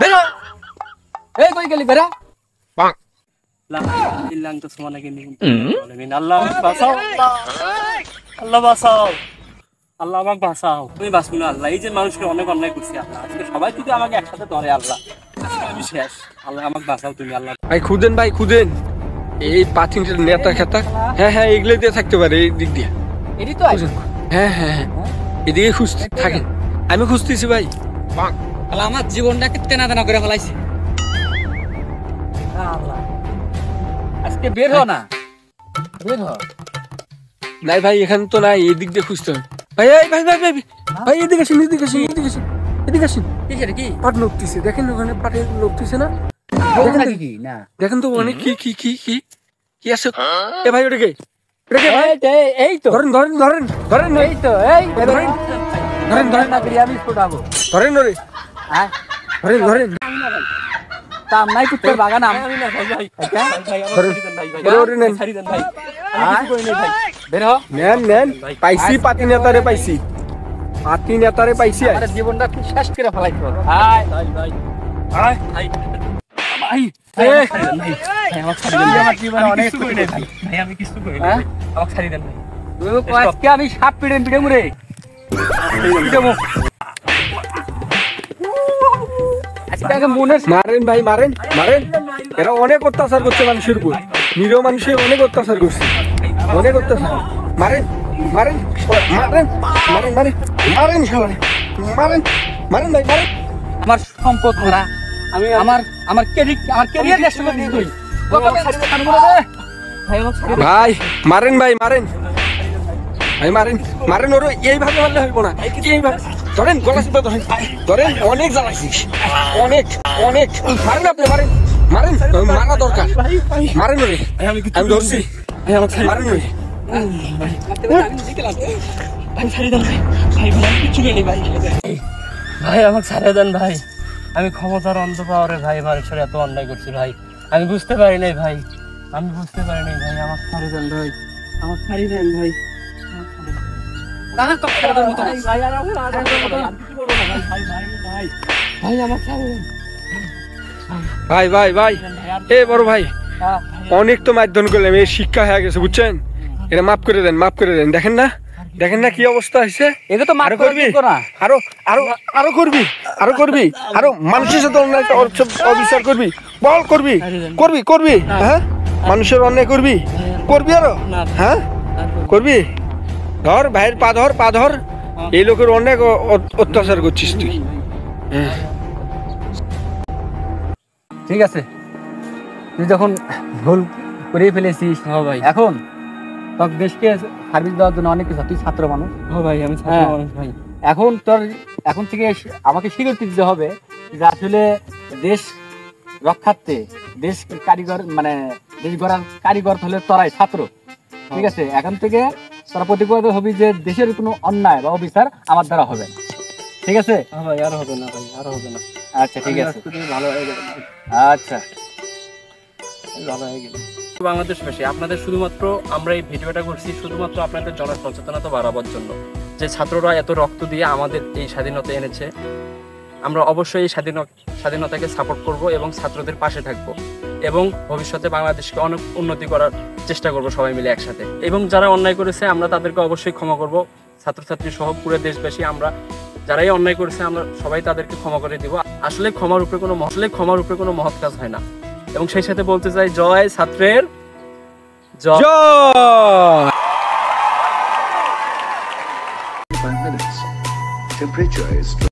বেরো এই কই গেলি বেরা পাক লা ইল্লান তো সুবহানাকে নিন আল্লাহ বাঁচাও আল্লাহ বাঁচাও আল্লাহ আমাকে বাঁচাও তুমি বাঁচবো না আল্লাহ এই যে মানুষকে অনেক অন্যায় করছি আল্লাহ আজকে সবাই যদি আমাকে একসাথে ধরে আল্লাহ আমি শেষ আল্লাহ আমাকে বাঁচাও তুমি আল্লাহ ভাই খুদেন এই পাথিনটার নেতা খেতা হ্যাঁ এগুলো দিয়ে থাকতে পারে এই দিক দিয়ে এডি তো আইছো হ্যাঁ এদিকে খুঁজতে থাকেন আমি খুঁজতেছি ভাই আল্লাহ আমার জীবনটাকে তেনা করে ফেলাইছে আল্লাহ আজকে বের হ না বের হ নাই ভাই এখানে তো নাই এই দিক দিয়ে খুঁজতে হবে ভাই ভাই এদিকে আসেন কিসের কি পাট নড়তেছে দেখেন ওখানে পাটে নড়তেছে না কি না দেখেন তো অনেক কি আছে এ ভাই ওটাকে ভাই এই তো ধরেন এই তো এই ধরেন না করি আমি ফোটাবো ধরেন রে হ্যাঁ ধরেন কাম নাই কুত্তার বাগান আমি না ভাই ওরে নেন ভাই আমি কই নাই ভাই বের হ নেন পাইছি পাতি নেতারে পাইছি আমার জীবনটা খুব শেষ করে ফেলাইছো ভাই ভাই আমাকে ছাড়ি দেন আমার জীবনে অনেক কই নাই ভাই আমি কিছু কই নাই আমাকে ছাড়ি দেন ভাই তুমি আজকে আমি সাপ পিড়ে মুরে পিড়ে আজকে আগে মনে মারেন ভাই মারেন এরা অনেক অত্যাচার করছে মানুষের উপর নিরীহ মানুষের অনেক অত্যাচার করছে মারেন সবাই মারেন ভাই মারেন আমার সম্পদ ধরা আমি আমার ক্যারিয়ার নষ্ট করে দিই ভাই মারেন ওরে এইভাবে মারলে হইব না এইভাবে ধরেন গলা চিপা ধরেন অনেক জ্বালাইছিস অনেক মারেন আপনি মারেন মারা দরকার মারেন ওরে আমি ধরছি মারেন ওরে ভাই আমাকে ছাড়িয়ে দেন ভাই আমি ক্ষমতার অন্ধ পাওয়ারে ভাই মানুষের এত অন্যায় করছি ভাই আমি বুঝতে পারি নাই ভাই আমাকে ছাড়িয়ে দেন ভাই আমাকে ছাড়িয়ে দেন ভাই ভাই এ বড় ভাই অনেক তো মারধর করলাম এই শিক্ষা হয়ে গেছে বুঝছেন এটা মাফ করে দেন দেখেন না কি অবস্থা হয়েছে এটা তো মার করবি আরো করবি আরো মানুষের সাথে অন্যায় অবিচার করবি হ্যাঁ মানুষের অন্যায় করবি আরো হ্যাঁ করবি ধর ভাইয়ের পা ধর এই লোকের অনেক অত্যাচার করছিস তুই ঠিক আছে তুই যখন ভুল করে ফেলেছিস ভাই এখন তোর দেশকে সার্ভিস দেওয়ার জন্য অনেক কিছু তুই ছাত্র মানুষ ভাই আমি ছাত্র মানুষ ভাই এখন থেকে আমাকে স্বীকৃতি দিতে হবে যে আসলে দেশ রক্ষার্থে দেশ কারিগর মানে দেশ গড়ার কারিগর হলে তোরাই ছাত্র ঠিক আছে এখন থেকে তোরা প্রতিজ্ঞাবদ্ধ হবি যে দেশের কোনো অন্যায় বা অবিচার আমার দ্বারা হবে না ঠিক আছে ভাই আর হবে না আচ্ছা ঠিক আছে ভালো হয়ে গেল আচ্ছা ভালো হয়ে গেল বাংলাদেশবাসী আপনাদের শুধুমাত্র আমরা এই ভিডিওটা করছি শুধুমাত্র আপনাদের জনসচেতনতা বাড়াবার জন্য যে ছাত্ররা এত রক্ত দিয়ে আমাদের এই স্বাধীনতা এনেছে আমরা অবশ্যই এই স্বাধীনতাকে সাপোর্ট করব এবং ছাত্রদের পাশে থাকব এবং ভবিষ্যতে বাংলাদেশকে অনেক উন্নতি করার চেষ্টা করব সবাই মিলে একসাথে এবং যারা অন্যায় করেছে আমরা তাদেরকে অবশ্যই ক্ষমা করব ছাত্রছাত্রী সহ পুরো দেশবাসী আমরা যারাই অন্যায় করেছে আমরা সবাই তাদেরকে ক্ষমা করে দিব আসলে ক্ষমার উপরে কোনো মহৎ কাজ হয় না এবং সেই সাথে বলতে চাই জয় ছাত্রের জয় Temperature is